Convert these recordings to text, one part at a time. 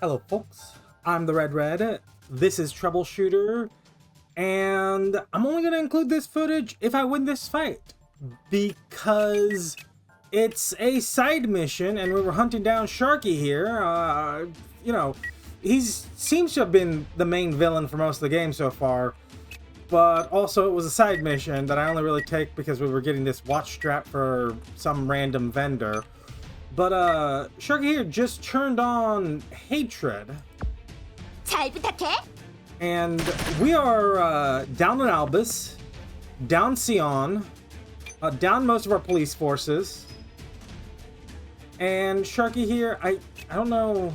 Hello folks, I'm the Red. This is Troubleshooter, and I'm only going to include this footage if I win this fight, because it's a side mission and we were hunting down Sharky here. He seems to have been the main villain for most of the game so far, but also it was a side mission that I only really take because we were getting this watch strap for some random vendor. But Sharky here just turned on Hatred. 잘 부탁해. And we are down in Albus, down Sion, down most of our police forces. And Sharky here, I don't know.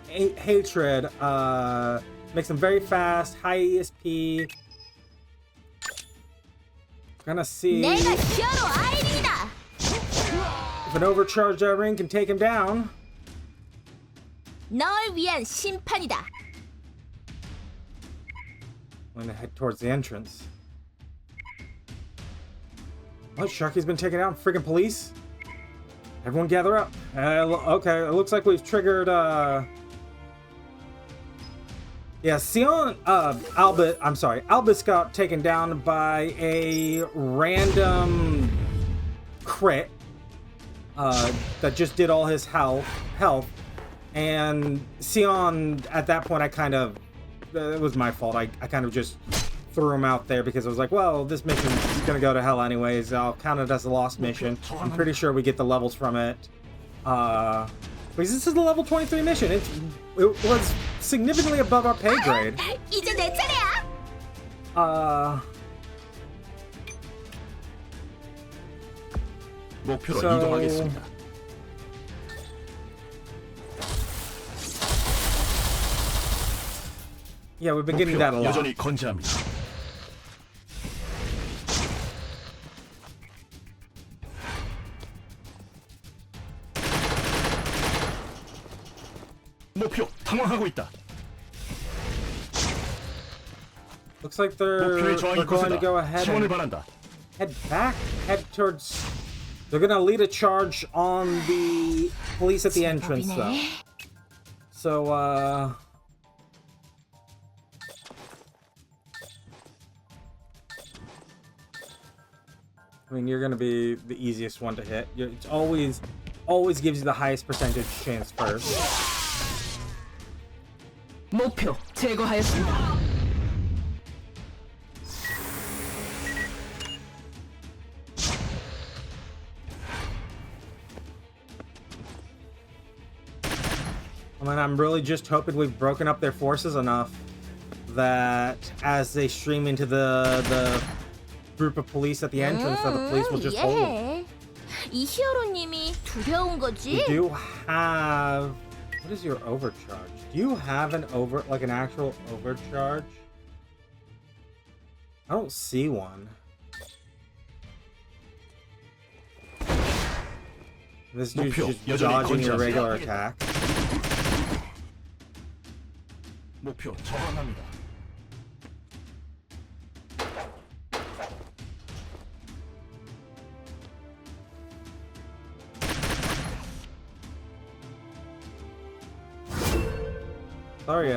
Hatred makes them very fast, high ESP. Gonna see 내가 히어로 아이리다. if an overcharged ring can take him down. 널 위한 심판이다. I'm gonna head towards the entrance. What? Sharky's been taken out? Freaking police? Everyone gather up. Okay, it looks like we've triggered, yeah, Albus got taken down by a random crit, that just did all his health. And Sion, at that point, it was my fault. I kind of just threw him out there because I was like, well, this mission is going to go to hell anyways. I'll count it as a lost mission. I'm pretty sure we get the levels from it. Because this is the level 23 mission. It was significantly above our pay grade. 이제 내 차례야. 목표로 So- 이동하겠습니다. Yeah, we've been getting that a 목표 lot. 여전히 건재합니다. 목표 당황하고 있다. Looks like they're 목표의 저항이 going to 거세다. go ahead 지원을 and 바란다. head towards. They're gonna lead a charge on the police at the entrance, though. So, I mean, you're gonna be the easiest one to hit. It's always gives you the highest percentage chance first. 목표 제거하였습니다. I mean, I'm really just hoping we've broken up their forces enough that as they stream into the group of police at the entrance, that the police will just hold. 예. 이 히어로님이 두려운 거지? You do have... What is your overcharge? Do you have an actual overcharge? I don't see one. This dude's 목표 just 여전히 dodging your 건재합니다. regular attack. 목표 저항합니다. Sorry,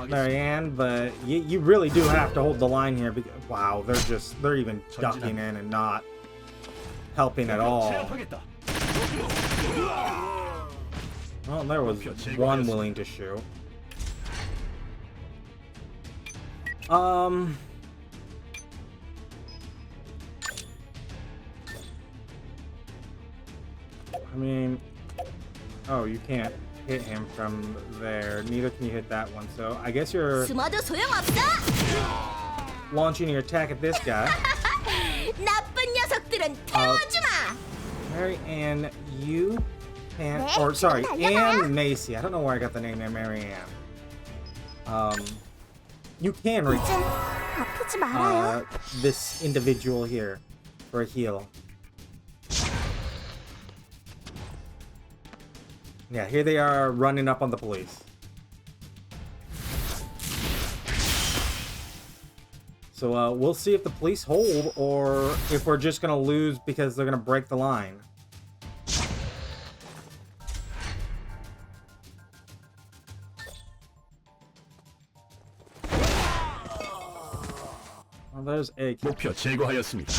Marianne, but you really do have to hold the line here. Because, wow, they're even ducking in and not helping at all. 제압하겠다. Well, there was one willing to shoot. I mean, oh, you can't hit him from there. Neither can you hit that one. So I guess you're 숨어도 소용없어. launching your attack at this guy. 나쁜 녀석들은 태워주마. Mary Ann, you can, 네, or sorry, 지금 달려가요. Ann Macy. I don't know where I got the name there, Mary Ann. You can reach 좀 아프지 말아요. this individual here for a heal. Yeah, here they are running up on the police. So we'll see if the police hold or if we're just gonna lose because they're gonna break the line. Well, there's a kill. 목표 제거하였습니다.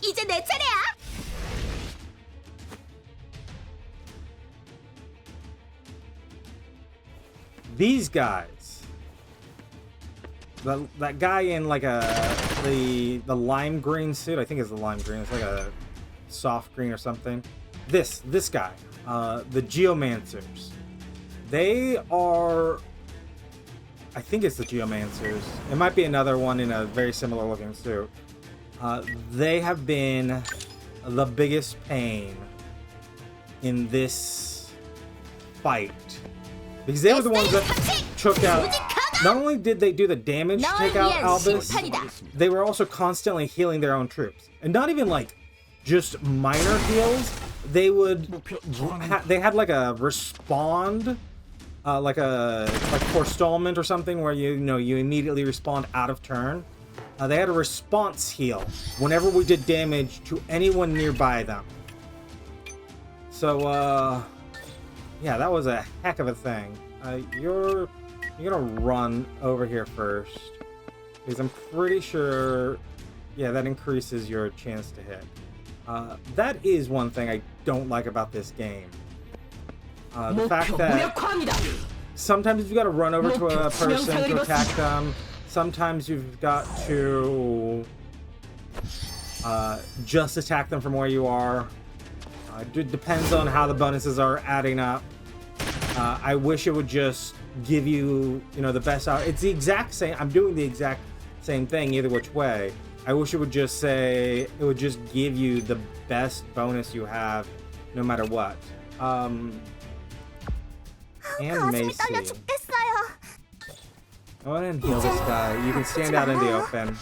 이제 내 차례야. These guys. That guy in like the lime green suit. I think it's the lime green. It's like a soft green or something. This guy. The Geomancers. They are. I think it's the Geomancers. It might be another one in a very similar looking suit. They have been the biggest pain in this fight. Because they were the ones that took out... Not only did they do the damage to take out Albus, they were also constantly healing their own troops. And not even like just minor heals. They would... They had like a respond... like forestallment or something where you immediately respond out of turn. They had a response heal whenever we did damage to anyone nearby them. So yeah, that was a heck of a thing. You're gonna run over here first because I'm pretty sure, yeah, that increases your chance to hit. That is one thing I don't like about this game. The fact that sometimes you've got to run over to a person to attack them. Sometimes you've got to just attack them from where you are. It depends on how the bonuses are adding up. I wish it would just give you, the best out. It's the exact same. I'm doing the exact same thing either which way. I wish it would just say, it would just give you the best bonus you have no matter what. And Macy. Go ahead and heal this guy. You can stand out in the open.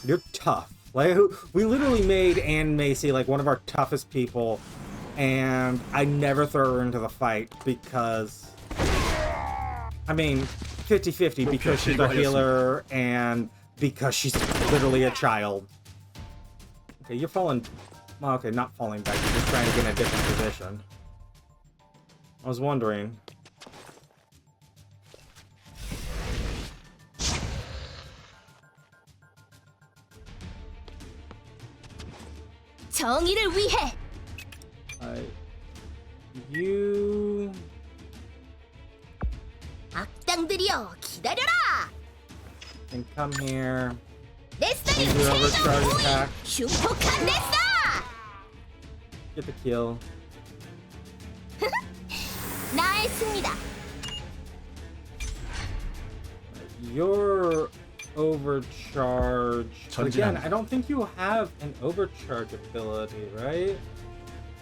You're tough. Like, we literally made Ann Macy like one of our toughest people, and I never throw her into the fight because, I mean, 50-50 because she's a healer and because she's literally a child. Okay, you're falling. Well, okay, not falling back. You're just trying to get in a different position. I was wondering. 정의를 위해. You. 악당들이여 기다려라. Can come here. 내 스타일 Use your overcharge 최종 attack. 흉폭한 내 스타. Get the kill. 나의 승리다. Your overcharge. But again, I don't think you have an overcharge ability, right?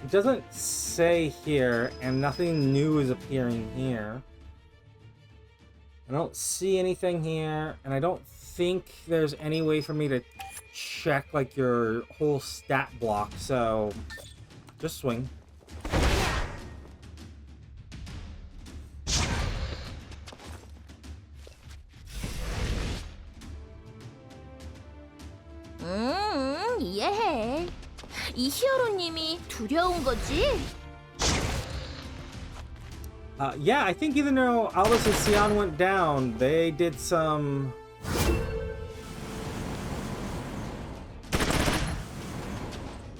It doesn't say here, and nothing new is appearing here. I don't see anything here, and I don't think there's any way for me to check like your whole stat block, so just swing. 이해해. 이 히어로님이 두려운 거지? Yeah, I think even though Albus and Sion went down, they did some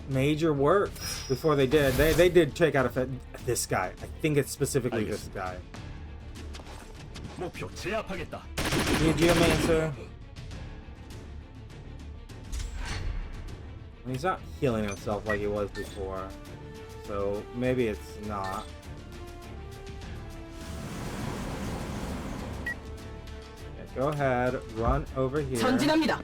major work before they did. They did take out this guy. I think it's specifically this guy. 목표 제압하겠다. You Geomancer. He's not healing himself like he was before, so maybe it's not. Okay, go ahead, run over here. 전진합니다.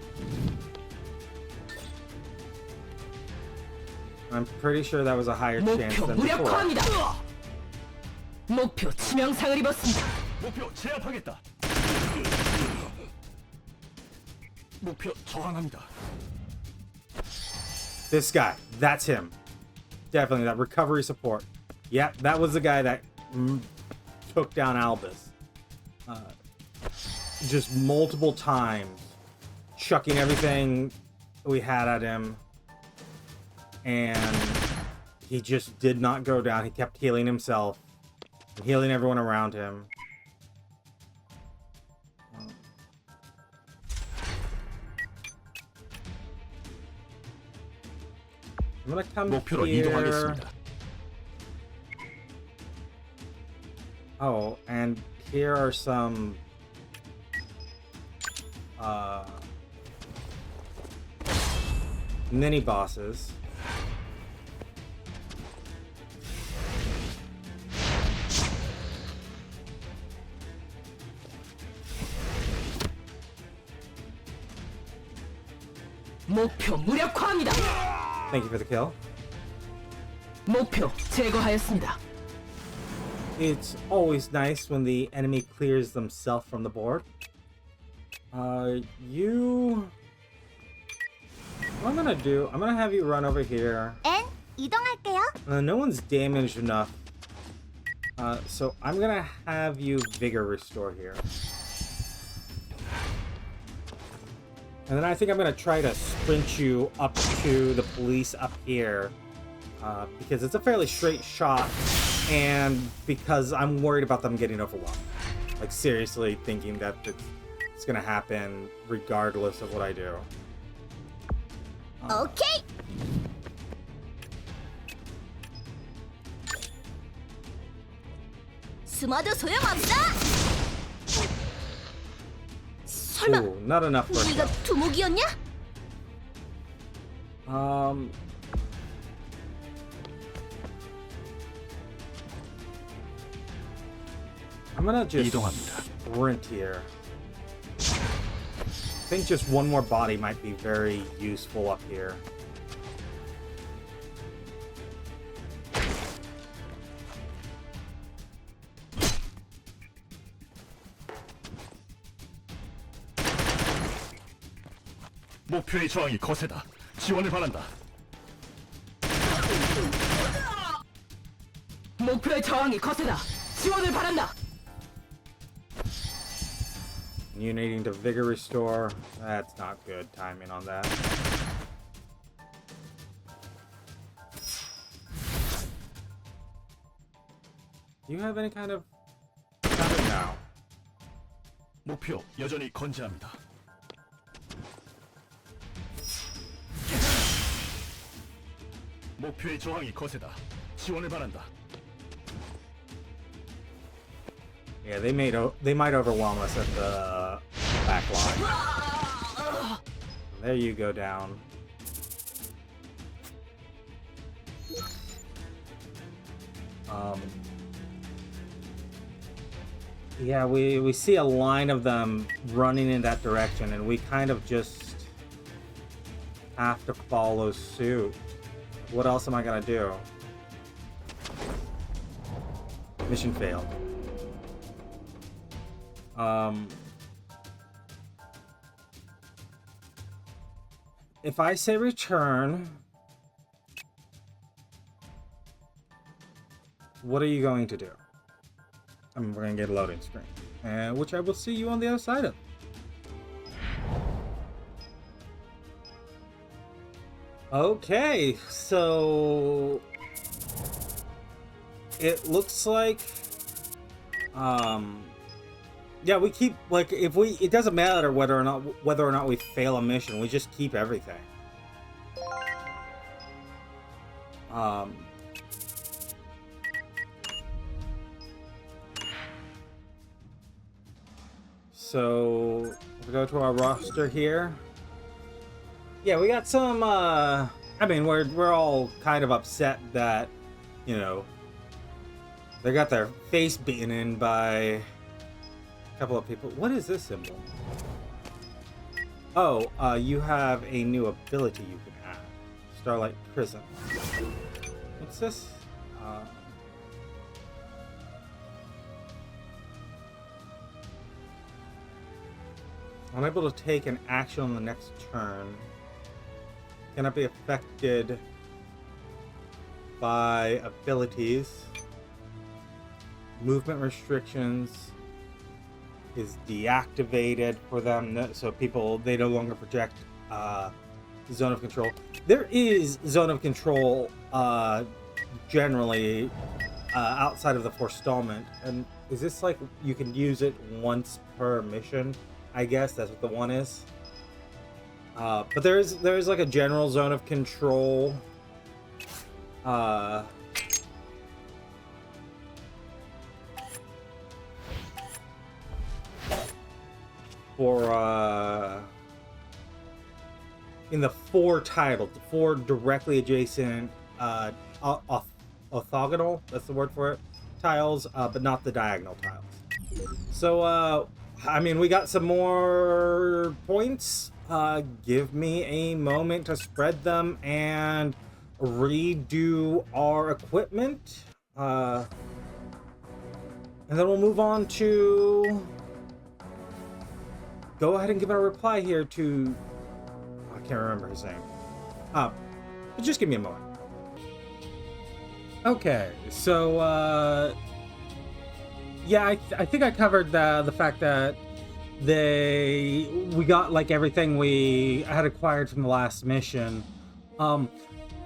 I'm pretty sure that was a higher chance 목표 than before. 무력화합니다. 목표 치명상을 입었습니다. 목표 제압하겠다. 목표 저항합니다. This guy, that's him. Definitely, that recovery support. Yeah, that was the guy that took down Albus. Just multiple times, chucking everything we had at him. And he just did not go down. He kept healing himself, healing everyone around him. I'm gonna come 목표로 here. 이동하겠습니다. Oh, and here are some mini bosses. 목표 무력화합니다. Thank you for the kill. 목표 제거하였습니다. It's always nice when the enemy clears themselves from the board. You... What I'm gonna do, I'm gonna have you run over here. N 이동할게요. No one's damaged enough. So I'm gonna have you Vigor Restore here. And then I think I'm gonna try to sprint you up to the police up here. Because it's a fairly straight shot. And because I'm worried about them getting overwhelmed. Like seriously thinking that it's gonna happen regardless of what I do. 오케이. 숨어도 소용없어. 설마 Ooh, not enough for 네가 a 두목이었냐? kill. I'm gonna just 이동합니다. sprint here. I think just one more body might be very useful up here. 목표의 저항이 거세다. 지원을 바란다. 목표의 저항이 거세다. 지원을 바란다. You needing to Vigor Restore. That's not good timing on that. Do you have any kind of... No. 목표 여전히 건재합니다. 목표의 저항이 거세다. 지원을 바란다. Yeah, they might overwhelm us at the back line. There you go down. Yeah, we see a line of them running in that direction, and we kind of just have to follow suit. What else am I gonna do? Mission failed. If I say return, what are you going to do? I mean, we're gonna get a loading screen, and which I will see you on the other side of. Okay, so it looks like, yeah, we keep, like, if we, it doesn't matter whether or not we fail a mission, we just keep everything. So we go to our roster here. Yeah, we got some, I mean, we're all kind of upset that, you know, they got their face beaten in by a couple of people. What is this symbol? Oh, you have a new ability you can add. Starlight Prism. What's this? Unable to take an action on the next turn. Cannot be affected by abilities. Movement restrictions is deactivated for them, so people, they no longer project zone of control. There is zone of control generally outside of the forestallment, and is this like you can use it once per mission? I guess that's what the one is. But there's like a general zone of control Uh, in the four tiles, the four directly adjacent orthogonal, that's the word for it, tiles, but not the diagonal tiles. So, I mean, we got some more points. Give me a moment to spread them and redo our equipment. And then we'll move on to... Go ahead and give a reply here to... I can't remember his name. But just give me a moment. Okay, so, yeah, I think I covered the fact that we got, like, everything we had acquired from the last mission. And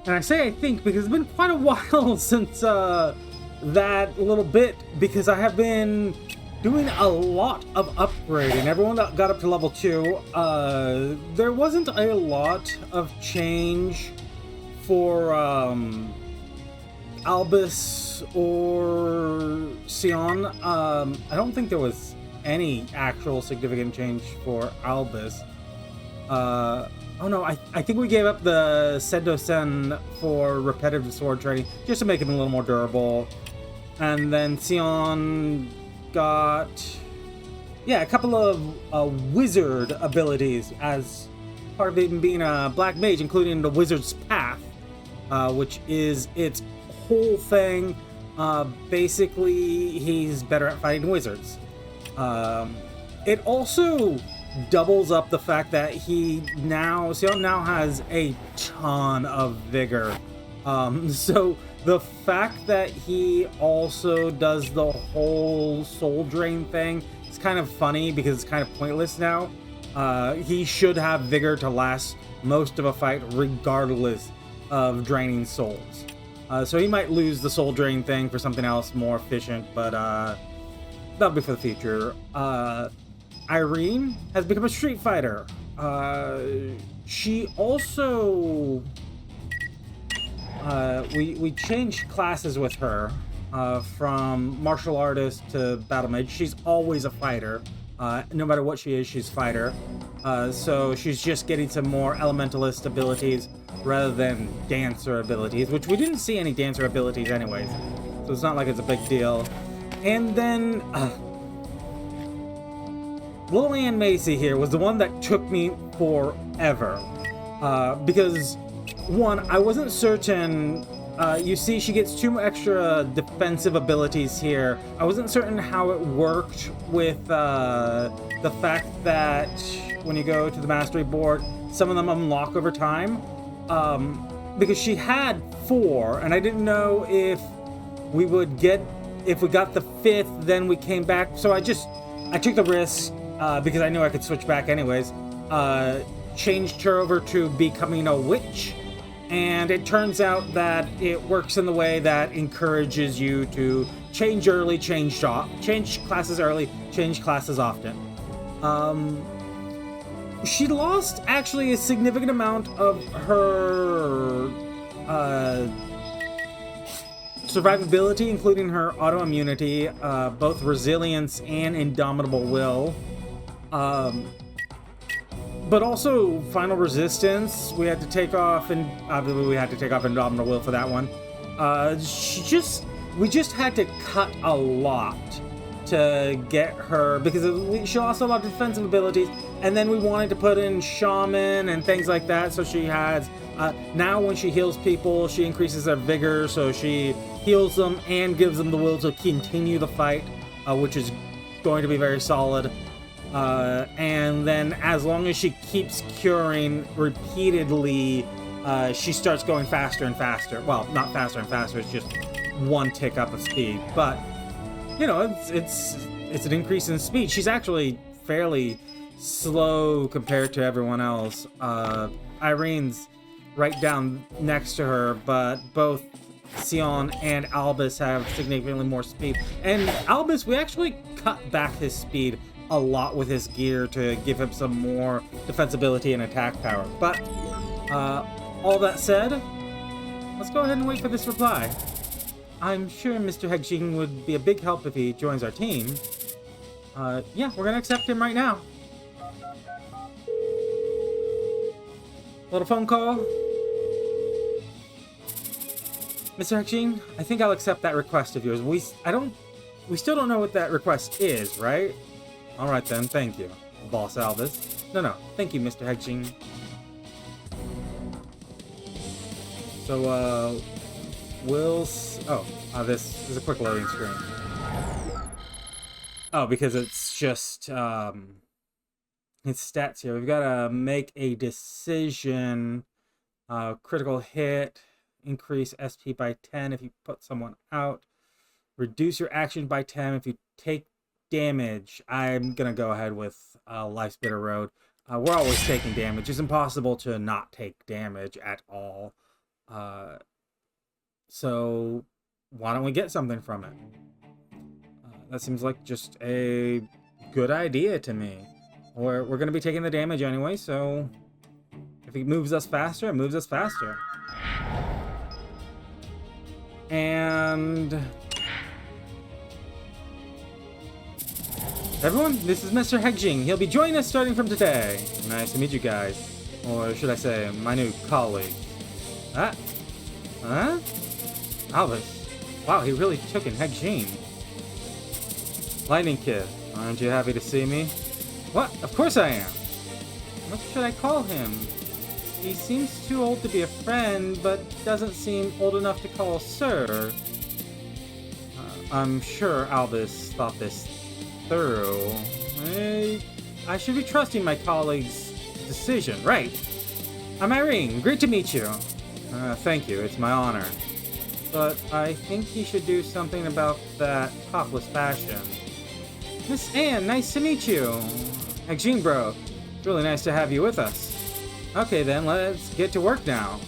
I say I think because it's been quite a while since, that little bit, because I have been doing a lot of upgrading. Everyone that got up to level 2, there wasn't a lot of change for, Albus or Sion. I don't think there was any actual significant change for Albus. Oh no, I think we gave up the Sendo-sen for repetitive sword training, just to make him a little more durable. And then Sion got, yeah, a couple of wizard abilities as part of him being a black mage, including the Wizard's Path, which is its whole thing. Basically, he's better at fighting wizards. It also doubles up the fact that Sion now has a ton of vigor. So the fact that he also does the whole soul drain thing is kind of funny because it's kind of pointless now. He should have vigor to last most of a fight regardless of draining souls. So he might lose the soul drain thing for something else more efficient, but that'll be for the future. Irene has become a street fighter. She also... we changed classes with her from martial artist to battle mage. She's always a fighter. No matter what she is, she's fighter. So she's just getting some more elementalist abilities rather than dancer abilities, which we didn't see any dancer abilities anyways. So it's not like it's a big deal. And then Lillian Macy here was the one that took me forever. Because one, I wasn't certain. You see, she gets 2 extra defensive abilities here. I wasn't certain how it worked with the fact that when you go to the mastery board, some of them unlock over time. Because she had 4, and I didn't know if we got the 5th, then we came back. So I took the risk because I knew I could switch back anyways. Changed her over to becoming a witch. And it turns out that it works in the way that encourages you to change early, change classes early, change classes often. She lost actually a significant amount of her survivability, including her autoimmunity, both resilience and indomitable will. But also final resistance. We had to take off, and obviously we had to take off indomitable will for that one. We just had to cut a lot to get her, because she lost a lot of defensive abilities, and then we wanted to put in shaman and things like that. So she has now when she heals people, she increases their vigor, so she heals them and gives them the will to continue the fight, which is going to be very solid. And then as long as she keeps curing repeatedly, she starts going faster and faster. Well, not faster and faster, it's just 1 tick up of speed. But, you know, it's an increase in speed. She's actually fairly slow compared to everyone else. Irene's right down next to her, but both Sion and Albus have significantly more speed. And Albus, we actually cut back his speed a lot with his gear to give him some more defensibility and attack power. But all that said, let's go ahead and wait for this reply. I'm sure Mr. Hegjing would be a big help if he joins our team. Yeah, we're gonna accept him right now. Little phone call. Mr. Hegjing, I think I'll accept that request of yours. We still don't know what that request is, right? Alright then, thank you, Boss Albus. No, thank you, Mr. Hegjing. So, this is a quick loading screen. Oh, because it's just, its stats here. We've got to make a decision, critical hit, increase SP by 10 if you put someone out, reduce your action by 10 if you take damage. I'm going to go ahead with Life's Bitter Road. We're always taking damage. It's impossible to not take damage at all. So why don't we get something from it? That seems like just a good idea to me. We're going to be taking the damage anyway, so if it moves us faster, it moves us faster. And everyone, this is Mr. Hegjing. He'll be joining us starting from today. Nice to meet you guys. Or should I say, my new colleague. Huh? Albus. Wow, he really took in Hegjing. Lightning Kid, aren't you happy to see me? What? Of course I am. What should I call him? He seems too old to be a friend, but doesn't seem old enough to call sir. I'm sure Albus thought this through. I should be trusting my colleague's decision, right? I'm Irene. Great to meet you. Thank you. It's my honor. But I think he should do something about that topless fashion. Miss Anne, nice to meet you. Hegjing bro, it's really nice to have you with us. Okay then, let's get to work now.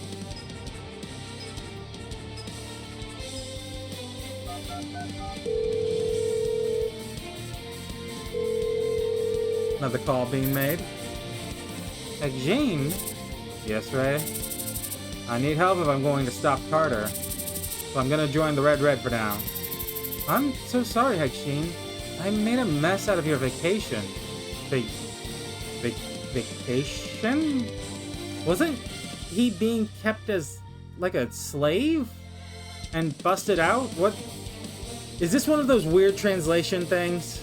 Another call being made. Hegjing? Yes, Ray? I need help if I'm going to stop Carter. So I'm gonna join the Red for now. I'm so sorry, Hegjing. I made a mess out of your vacation. Vacation? Wasn't he being kept as, like, a slave? And busted out? What? Is this one of those weird translation things?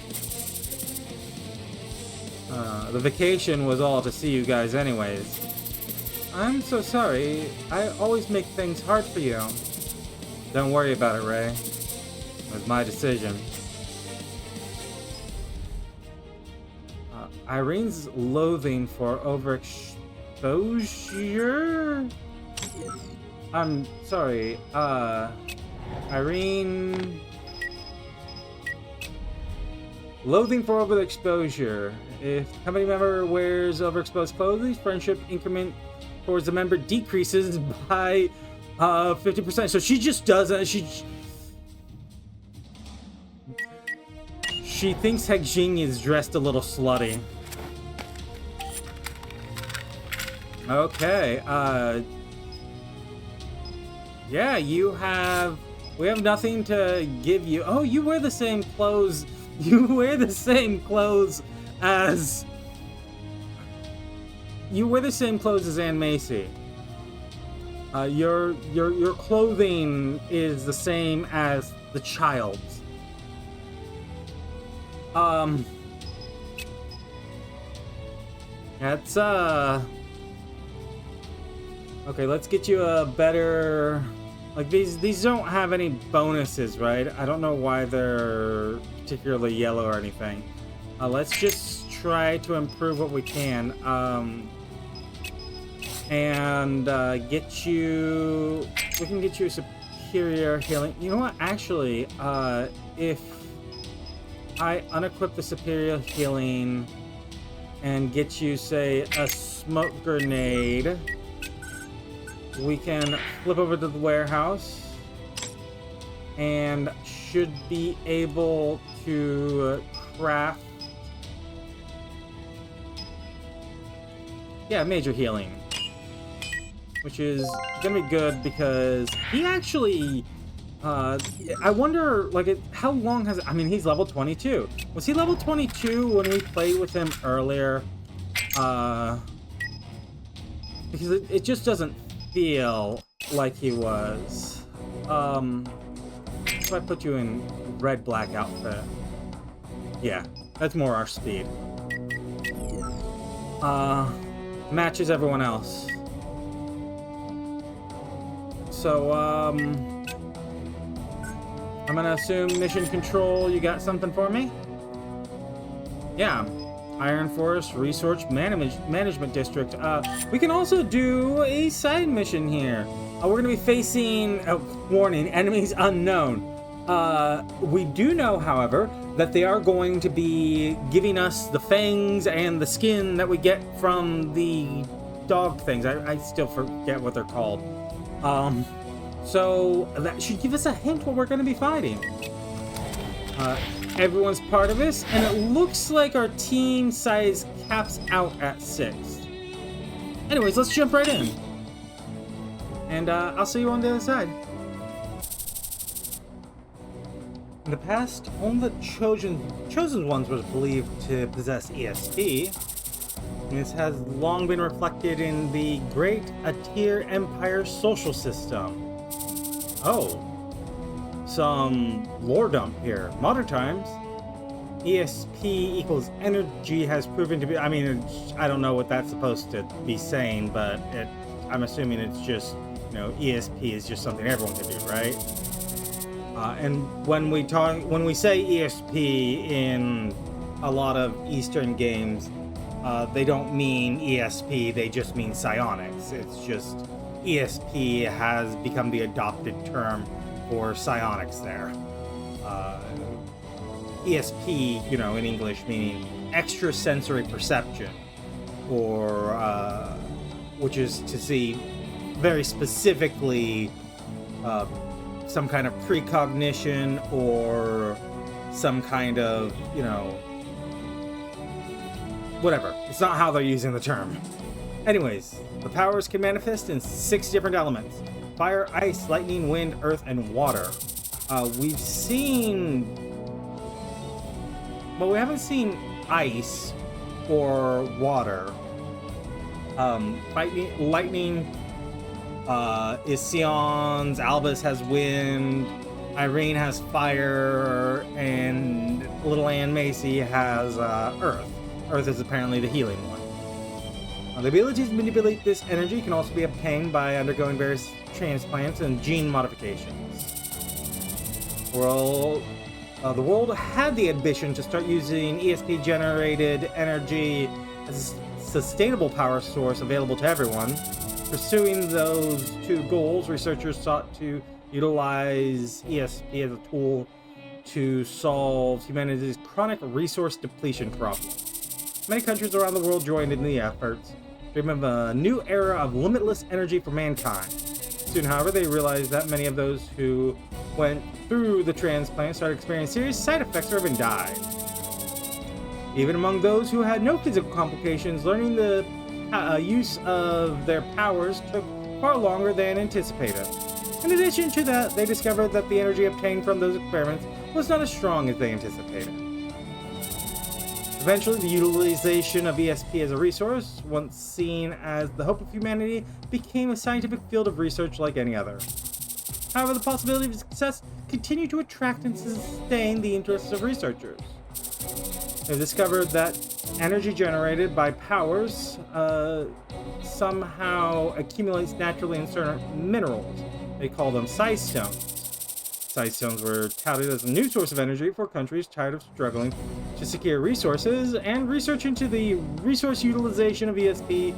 The vacation was all to see you guys anyways. I'm so sorry. I always make things hard for you. Don't worry about it, Ray. It was my decision. Irene's loathing for overexposure? I'm sorry, Irene... Loathing for overexposure. If the company member wears overexposed clothing, friendship increment towards the member decreases by 50%. So she just doesn't. She thinks Hegjing is dressed a little slutty. Okay. Yeah, we have nothing to give you. Oh, you wear the same clothes. You wear the same clothes as... You wear the same clothes as Anne Macy. Your clothing is the same as the child's. That's okay, let's get you a better... Like, these don't have any bonuses, right? I don't know why they're particularly yellow or anything. Let's just try to improve what we can. And get you... We can get you a superior healing. You know what? Actually, if I unequip the superior healing and get you, say, a smoke grenade... We can flip over to the warehouse and should be able to craft... Yeah, major healing. which is gonna be good because he actually, I wonder, like, how long has, I mean, he's level 22. Was he level 22 when we played with him earlier? Because it just doesn't feel like he was. If I put you in red-black outfit. Yeah, that's more our speed. Matches everyone else. So, I'm gonna assume mission control, you got something for me? Yeah. Iron Forest Resource Management District. We can also do a side mission here. We're gonna be facing, warning, enemies unknown. We do know, however, that they are going to be giving us the fangs and the skin that we get from the dog things. I still forget what they're called. So that should give us a hint what we're gonna be fighting. Everyone's part of this, and it looks like our team size caps out at 6. Anyways, let's jump right in. And I'll see you on the other side. In the past, only the chosen ones were believed to possess ESP. And this has long been reflected in the Great Atir Empire social system. Oh. Some lore dump here. Modern times, ESP equals energy has proven to be, I mean, I don't know what that's supposed to be saying, but I'm assuming it's just, you know, ESP is just something everyone can do, right? And when we say ESP in a lot of Eastern games, they don't mean ESP, they just mean psionics. It's just ESP has become the adopted term for psionics there. ESP, you know, in English meaning extrasensory perception, or which is to see very specifically some kind of precognition or some kind of, you know, whatever. It's not how they're using the term. Anyways, the powers can manifest in 6 different elements: fire, ice, lightning, wind, earth, and water. We've seen... Well, we haven't seen ice or water. Lightning is Sion's, Albus has wind, Irene has fire, and Little Ann Macy has earth. Earth is apparently the healing one. The ability to manipulate this energy can also be obtained by undergoing various transplants and gene modifications. Well, the world had the ambition to start using ESP-generated energy as a sustainable power source available to everyone. Pursuing those 2 goals, researchers sought to utilize ESP as a tool to solve humanity's chronic resource depletion problem. Many countries around the world joined in the efforts, dreaming of a new era of limitless energy for mankind. Soon, however, they realized that many of those who went through the transplant started experiencing serious side effects or even died. Even among those who had no physical complications, learning the use of their powers took far longer than anticipated. In addition to that, they discovered that the energy obtained from those experiments was not as strong as they anticipated. Eventually, the utilization of ESP as a resource, once seen as the hope of humanity, became a scientific field of research like any other. However, the possibility of success continued to attract and sustain the interests of researchers. They discovered that energy generated by powers somehow accumulates naturally in certain minerals. They call them psi stones. Psi stones were touted as a new source of energy for countries tired of struggling to secure resources, and research into the resource utilization of ESP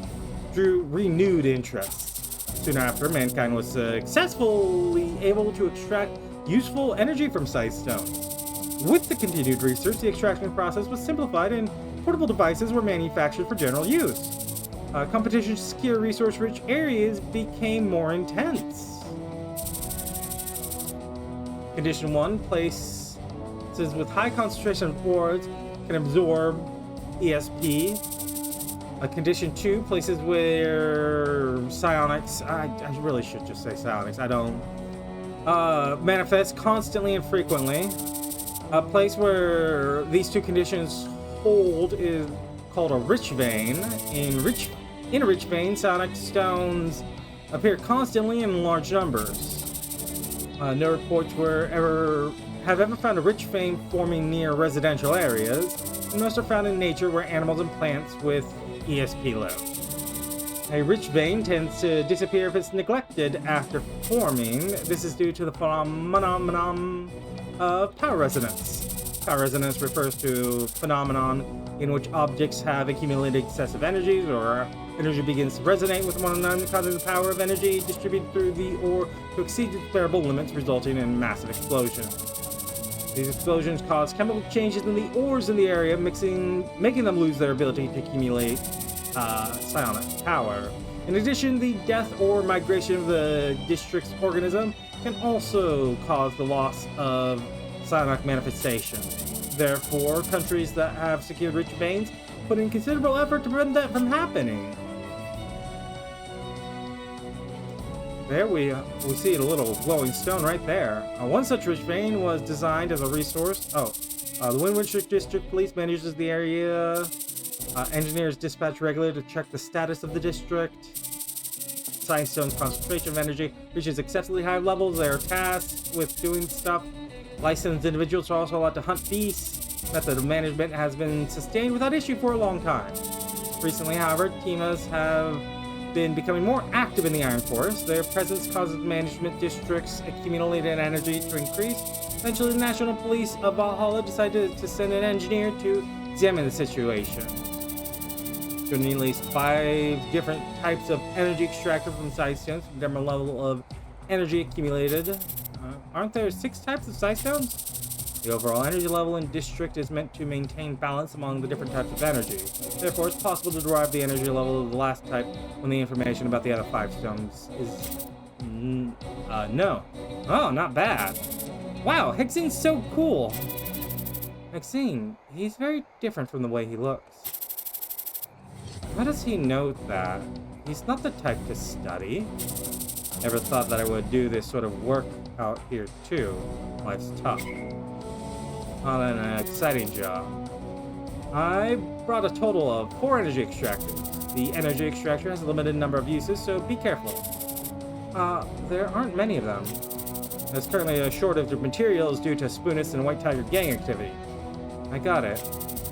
drew renewed interest. Soon after, mankind was successfully able to extract useful energy from psi stones. With the continued research, the extraction process was simplified and portable devices were manufactured for general use. Competition to secure resource-rich areas became more intense. Condition 1, places with high concentration of ores can absorb ESP. Condition 2, places where psionics, I really should just say psionics, I don't, manifest constantly and frequently. A place where these two conditions hold is called a rich vein. In a rich vein, psionic stones appear constantly in large numbers. No reports have ever found a rich vein forming near residential areas, and most are found in nature where animals and plants with ESP low. A rich vein tends to disappear if it's neglected after forming. This is due to the phenomenon of power resonance. Power resonance refers to a phenomenon in which objects have accumulated excessive energies, or energy begins to resonate with one another, causing the power of energy distributed through the ore to exceed its bearable limits, resulting in massive explosions. These explosions cause chemical changes in the ores in the area, making them lose their ability to accumulate psionic power. In addition, the death or migration of the district's organism can also cause the loss of psionic manifestation. Therefore, countries that have secured rich veins put in considerable effort to prevent that from happening. There we see a little glowing stone right there. One such rich vein was designed as a resource. The Windward District Police manages the area. Engineers dispatch regularly to check the status of the district. Science Stone's concentration of energy reaches exceptionally high levels. They are tasked with doing stuff. Licensed individuals are also allowed to hunt beasts. Method of management has been sustained without issue for a long time. Recently, however, Teemas have been becoming more active in the Iron Forest. Their presence causes management districts' accumulated energy to increase. Eventually, the National Police of Valhalla decided to send an engineer to examine the situation. Showing at least 5 different types of energy extracted from side stones, from different level of energy accumulated. Aren't there 6 types of side stones? The overall energy level in district is meant to maintain balance among the different types of energy. Therefore, it's possible to derive the energy level of the last type when the information about the other 5 stones is no. Oh, not bad. Wow, Hexine's so cool. Hexine, he's very different from the way he looks. How does he note that? He's not the type to study. Never thought that I would do this sort of work out here too. Life's tough. Not an exciting job. I brought a total of 4 energy extractors. The energy extractor has a limited number of uses, so be careful. There aren't many of them. There's currently a shortage of materials due to Spoonus and White Tiger gang activity. I got it.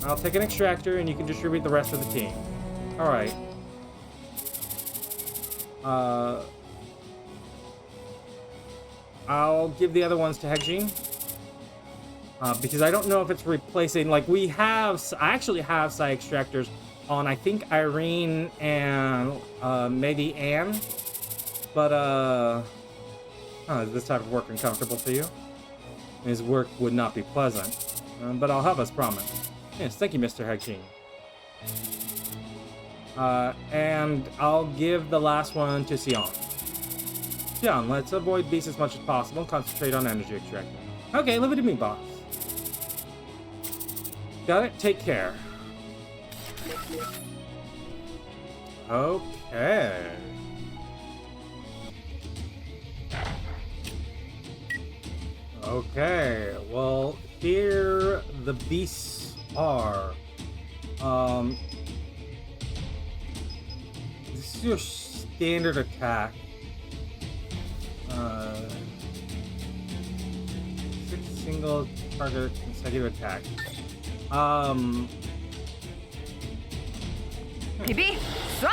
I'll take an extractor and you can distribute the rest of the team. Alright. I'll give the other ones to Hegjin. Because I don't know if it's replacing, like, I actually have Psi Extractors on, I think, Irene and, maybe Anne. But, is this type of work uncomfortable for you? His work would not be pleasant. But I'll help us promise. Yes, thank you, Mr. Hegjin. And I'll give the last one to Sion. Sion, let's avoid beasts as much as possible and concentrate on energy extraction. Okay, leave it to me, boss. Got it? Take care. Okay. Okay, well, here the beasts are. This is your standard attack. 6 single target consecutive attack. 비비 쏴!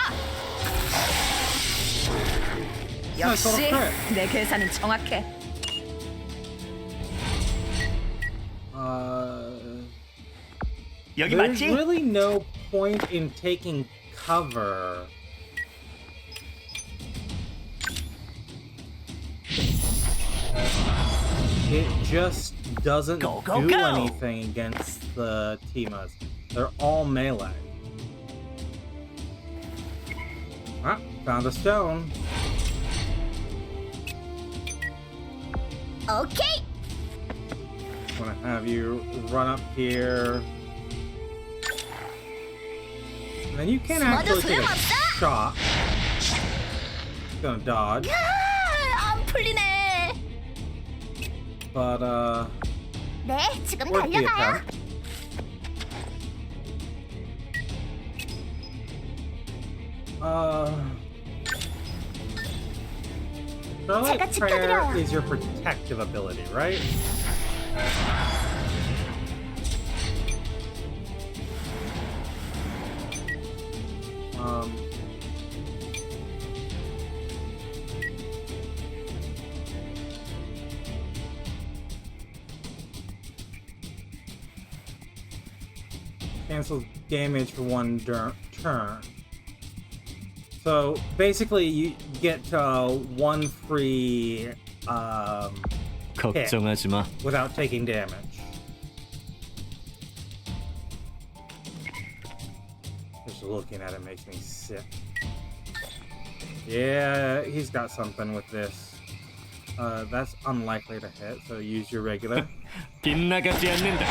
Nice little 역시 crit. 내 계산은 정확해. 여기 There's 맞지? really no point in taking cover. It just doesn't Go, go, do go. anything against the Teemas. They're all melee. Ah, found a stone. 오케이. I'm gonna have you run up here. And then you can 맞아, actually take a 소용없어. shot. Gonna dodge. 안 풀리네. But, 네, 지금 worth the 달려가요. attempt. 제가 Charlotte Prayer 지켜드려요. is your protective ability, right? Cancels damage for one turn. So basically, you get one free 걱정하지 마. without taking damage. Just looking at it makes me sick. Yeah, he's got something with this. That's unlikely to hit, so use your regular. 빗나가지 않는다.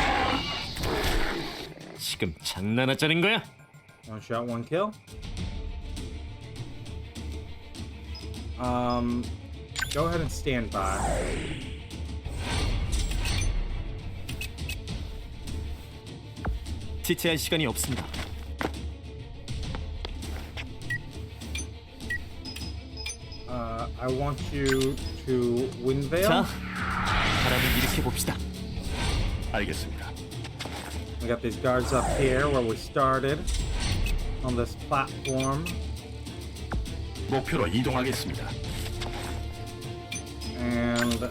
지금 장난하자는 거야? One shot, one kill. Go ahead and stand by. 지체할 시간이 없습니다. I want you to wind veil. 자, 바람을 일으켜 봅시다. 알겠습니다. We got these guards up here where we started on this platform. 목표로 이동하겠습니다. And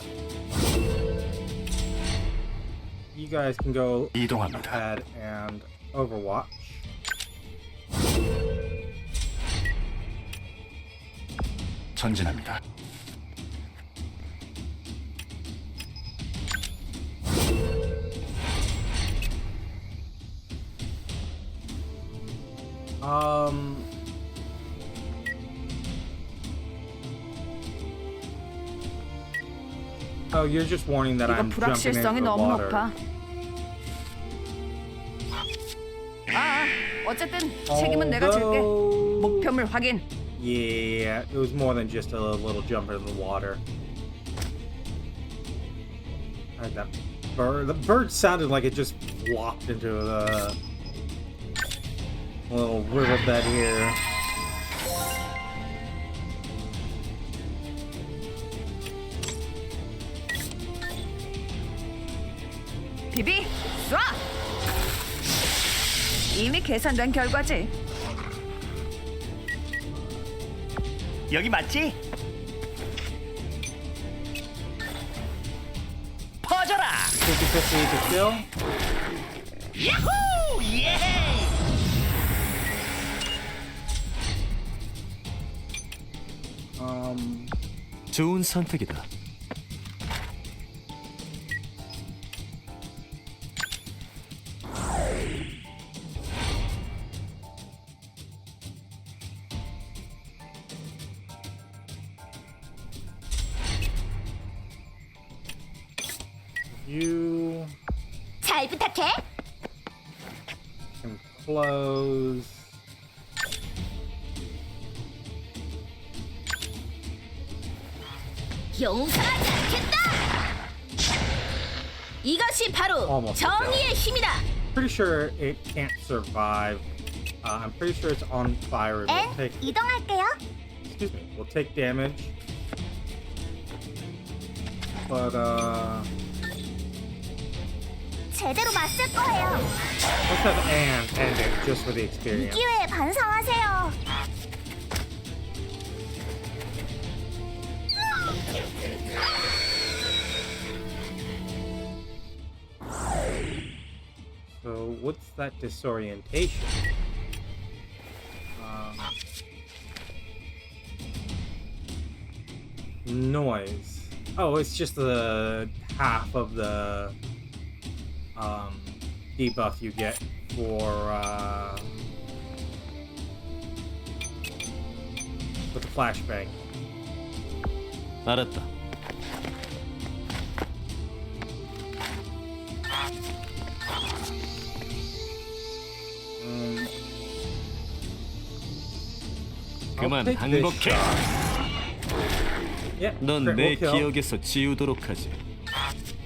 you guys can go 이동합니다. ahead and overwatch. 전진합니다. Oh, you're just warning that 이거 I'm jumping into 불확실성이 the 너무 water. 높아. 어쨌든 책임은 내가 질게. Although- 목표물 확인. Yeah, it was more than just a little jump into the water. Heard that bird. The bird sounded like it just flopped into the little riverbed here. 비비, 쏴. 이미 계산된 결과지. 여기 맞지? 퍼져라! 50-50 to kill. 야호! 예! 좋은 선택이다. You 잘 부탁해. can close. 용서하지 않겠다. 이것이 바로 Almost 정의의 힘이다. Pretty sure it can't survive. I'm pretty sure it's on fire. It will 엔, take. 이동할게요. Excuse me. Will take damage. But 제대로 맞설 거예요. let's have Anne end it just for the 이 experience. 기회에 반성하세요. So what's that disorientation? Noise. Oh, it's just the half of the debuff you get for with the flashbang. 알았다. 그만 take this 항복해. shot. Yeah, 넌 crit 내 will kill. 기억에서 지우도록 하지.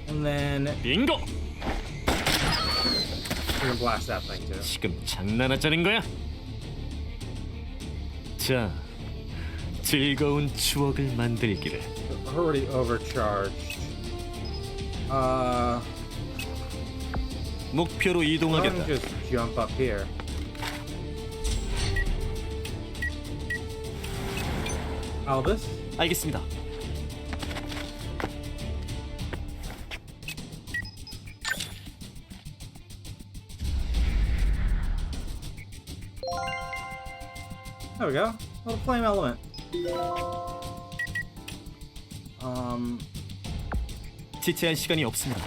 And then 빙고. we're gonna blast that thing too. 지금 장난하자는 거야? 자, 즐거운 추억을 만들기를. Already overcharged. 목표로 Why don't 이동하겠다. you just jump up here? Albus? 알겠습니다. There we go. Little flame element. 지체할 시간이 없습니다.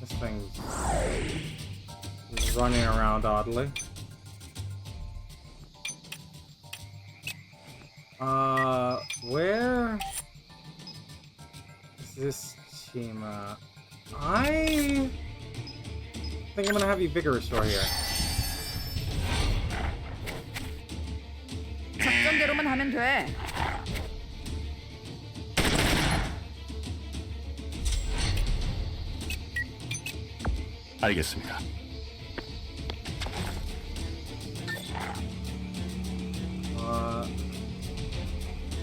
This thing's running around oddly. Where is this team? I think I'm gonna have you vigor restore here. 작전대로만 하면 돼. 알겠습니다.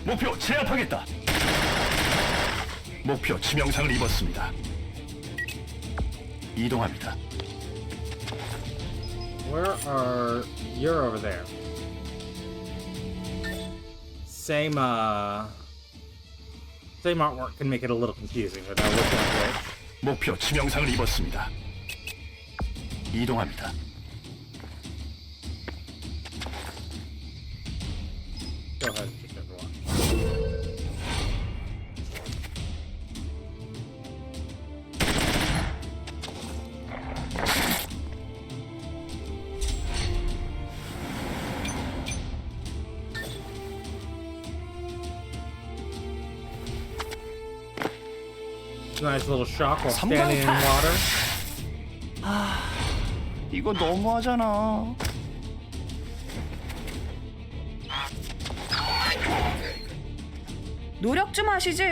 목표 제압하겠다. 목표 치명상을 입었습니다. 이동합니다. Where are you're over there? Same artwork can make it a little confusing, but which one's which? 목표 치명상을 입었습니다. 이동합니다. Go ahead and pick everyone. Nice little shock while standing in water. 이거 너무하잖아. 노력 좀 하시지.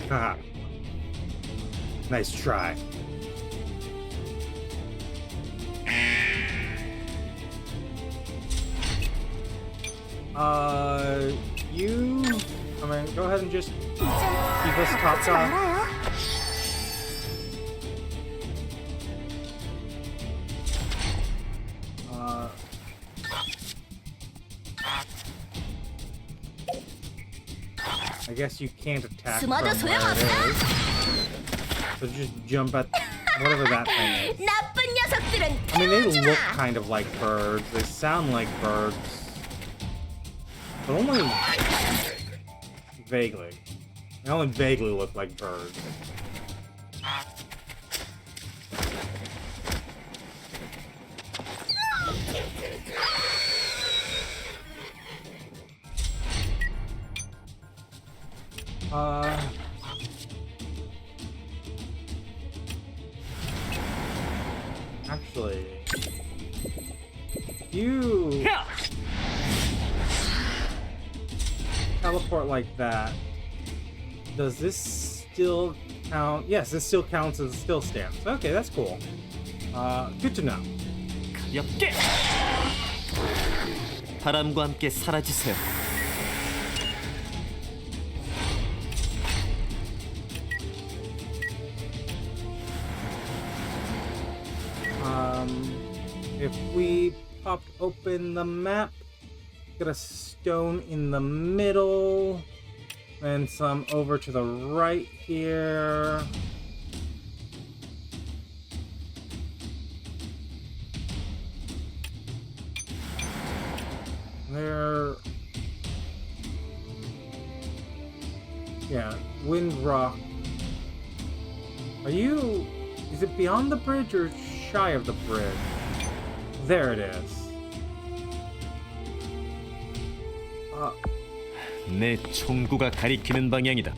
Haha. Nice try. You... I mean, go ahead and just keep us topped off. I guess you can't attack from where it is. So just jump at whatever that thing is. 나쁜 녀석들은 I mean, they 태워주마. look kind of like birds. They sound like birds. But only vaguely. They only vaguely look like birds. Actually, you teleport like that. Does this still count? Yes, this still counts as a still stance. Okay, that's cool. Good to know. 가볍게. 바람과 함께 사라지세요. If we popped open the map, got a stone in the middle, and some over to the right here. There. Yeah, Wind Rock. Are you... Is it beyond the bridge or shy of the bridge? There it is. 내 총구가 가리키는 방향이다.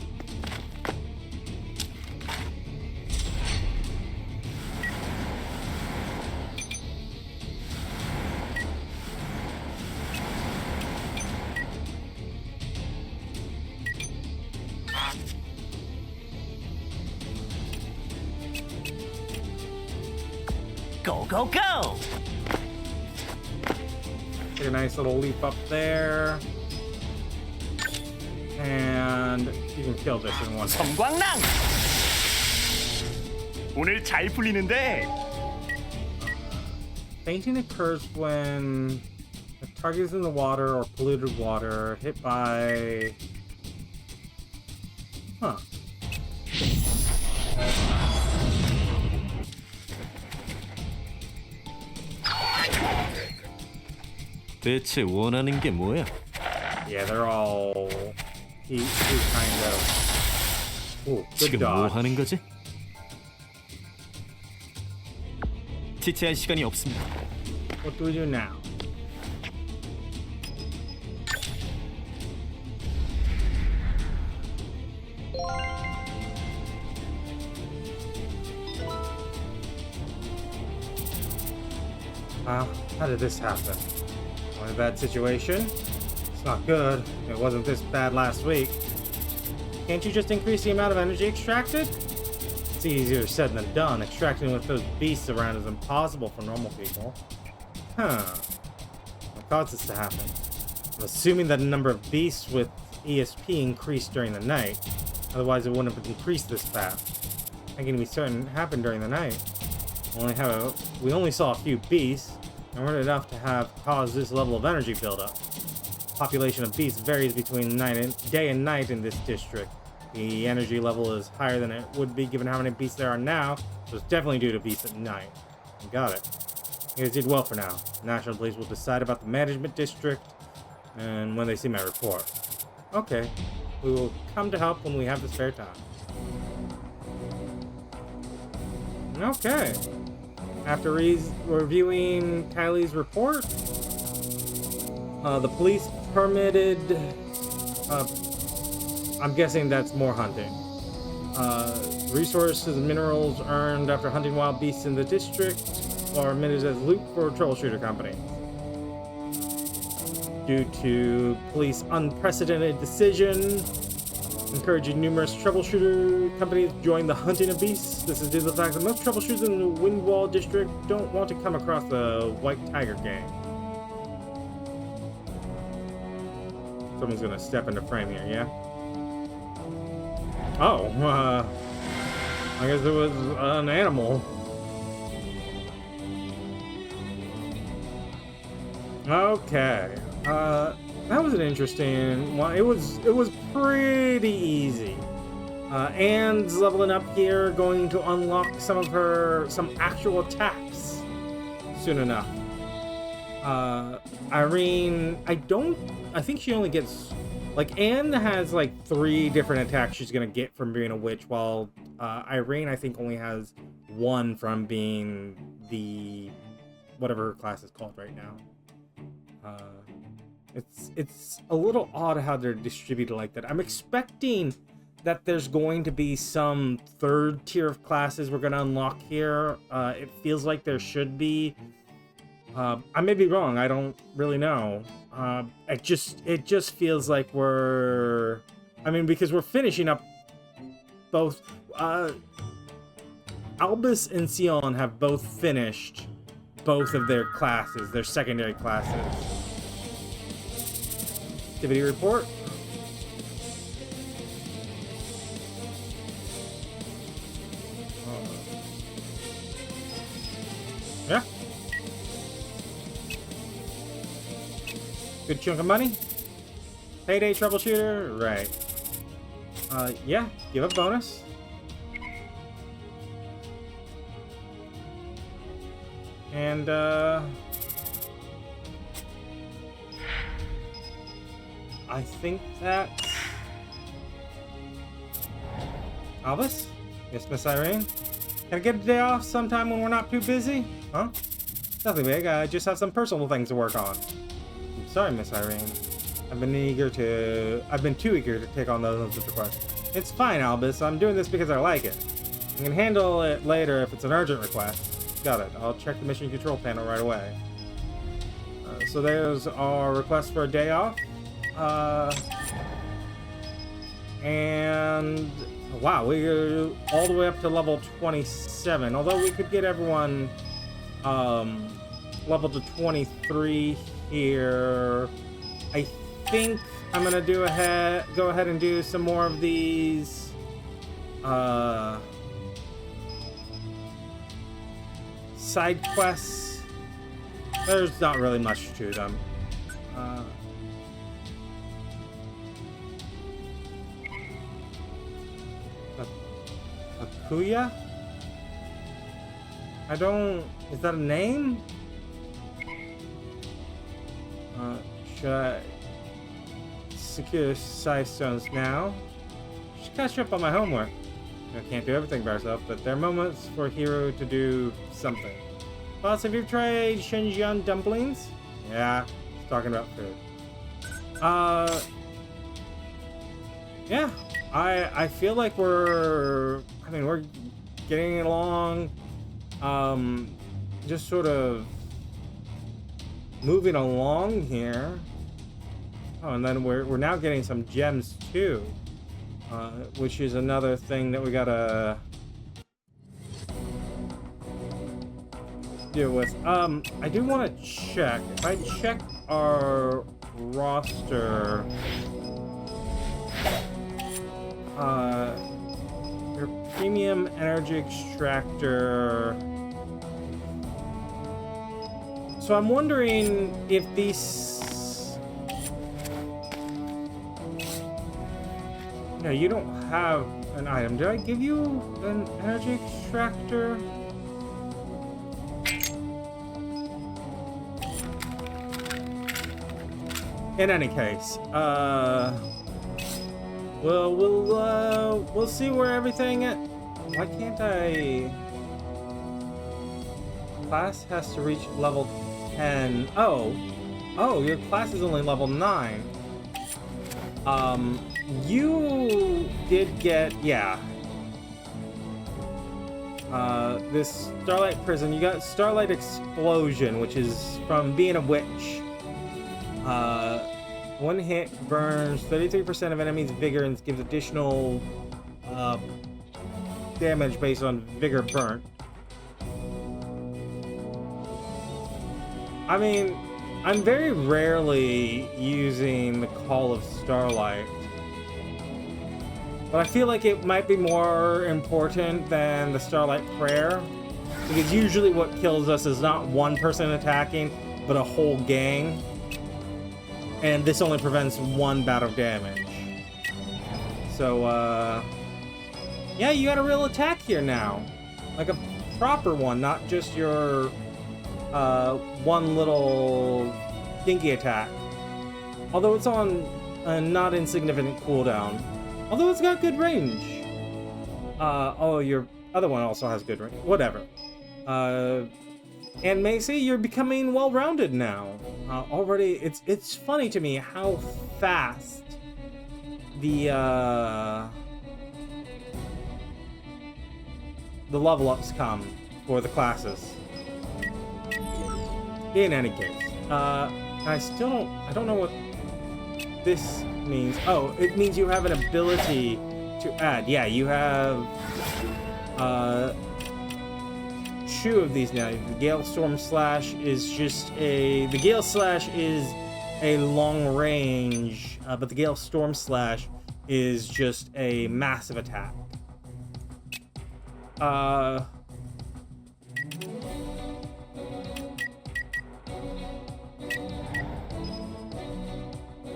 Go, go, go! Take a nice little leap up there. And you can kill this in one hit. 섬광랑! 오늘 잘 풀리는데. Fainting occurs when the target is in the water or polluted water, hit by... Huh. 대체 원하는 게 뭐야? Yeah, they're all... He kind of... Ooh, good 지금 뭐 dodge. 하는 거지? 지체할 시간이 없습니다. What do we do now? How did this happen? Only a bad situation? It's not good. It wasn't this bad last week. Can't you just increase the amount of energy extracted? It's easier said than done. Extracting with those beasts around is impossible for normal people. Huh. What caused this to happen? I'm assuming that the number of beasts with ESP increased during the night. Otherwise it wouldn't have increased this fast. I can be certain it happened during the night. We only saw a few beasts, and weren't enough to have caused this level of energy buildup. Population of beasts varies between day and night in this district. The energy level is higher than it would be given how many beasts there are now, so it's definitely due to beasts at night. Got it. You guys did well for now. National Police will decide about the management district, and when they see my report. Okay. We will come to help when we have the spare time. Okay. After reviewing Kylie's report, the police permitted... I'm guessing that's more hunting. Resources and minerals earned after hunting wild beasts in the district are admitted as loot for Troubleshooter Company. Due to police unprecedented decision encouraging numerous troubleshooter companies to join the hunting of beasts. This is due to the fact that most troubleshooters in the Windwall district don't want to come across the White Tiger gang. Someone's gonna step into frame here, yeah? Oh, I guess it was an animal. Okay. That was an interesting one. It was pretty easy. Anne's leveling up here, going to unlock some actual attacks soon enough. Irene, I think she only gets, like, Anne has like 3 different attacks she's gonna get from being a witch, while Irene, I think, only has 1 from being the, whatever her class is called right now. It's a little odd how they're distributed like that. I'm expecting that there's going to be some 3rd tier of classes we're going to unlock here. It feels like there should be. I may be wrong. I don't really know. It just feels like because we're finishing up both. Albus and Sion have both finished both of their classes, their secondary classes. Activity report. Yeah. Good chunk of money. Payday troubleshooter. Right. Yeah. Give a bonus. And I think that's Albus? Yes, Miss Irene? Can I get a day off sometime when we're not too busy? Huh? Nothing big, I just have some personal things to work on. I'm sorry, Miss Irene. I've been too eager to take on those requests. It's fine, Albus. I'm doing this because I like it. I can handle it later if it's an urgent request. Got it. I'll check the mission control panel right away. So there's our request for a day off. And wow, we're all the way up to level 27. Although we could get everyone level to 23 here. I think I'm gonna go ahead and do some more of these side quests. There's not really much to them. Akuya? Is that a name? Should I secure side stones now? Should catch up on my homework. I can't do everything by myself, but there are moments for a hero to do something. Boss, have you tried Shenzhen dumplings? Yeah, he's talking about food. Yeah, I feel like we're getting along, just sort of moving along here. Oh, and then we're now getting some gems too, which is another thing that we gotta deal with. I do want to check. If I check our roster, your premium energy extractor. So I'm wondering if these. No, you don't have an item. Did I give you an energy extractor? In any case, we'll see where everything. Why can't I? Class has to reach level 10. Oh, your class is only level 9. You did get, yeah. This Starlight Prison, you got Starlight Explosion, which is from being a witch. One hit burns 33% of enemies' vigor and gives additional damage based on vigor burnt. I mean, I'm very rarely using the Call of Starlight, but I feel like it might be more important than the Starlight Prayer, because usually what kills us is not one person attacking, but a whole gang, and this only prevents one bout of damage. So, yeah, you got a real attack here now, like a proper one, not just your one little dinky attack. Although it's on a not insignificant cooldown. Although it's got good range. Oh, your other one also has good range. Whatever. And Macy, you're becoming well-rounded now. Already, it's funny to me how fast the level ups come for the classes. In any case, I don't know what this means. Oh, it means you have an ability to add. Yeah, you have 2 of these now. The Gale Storm Slash is the Gale Slash is a long range, but the Gale Storm Slash is just a massive attack.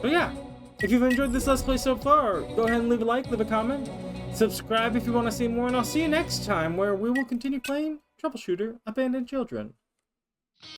So yeah, if you've enjoyed this Let's Play so far, go ahead and leave a like, leave a comment, subscribe if you want to see more, and I'll see you next time where we will continue playing Troubleshooter Abandoned Children.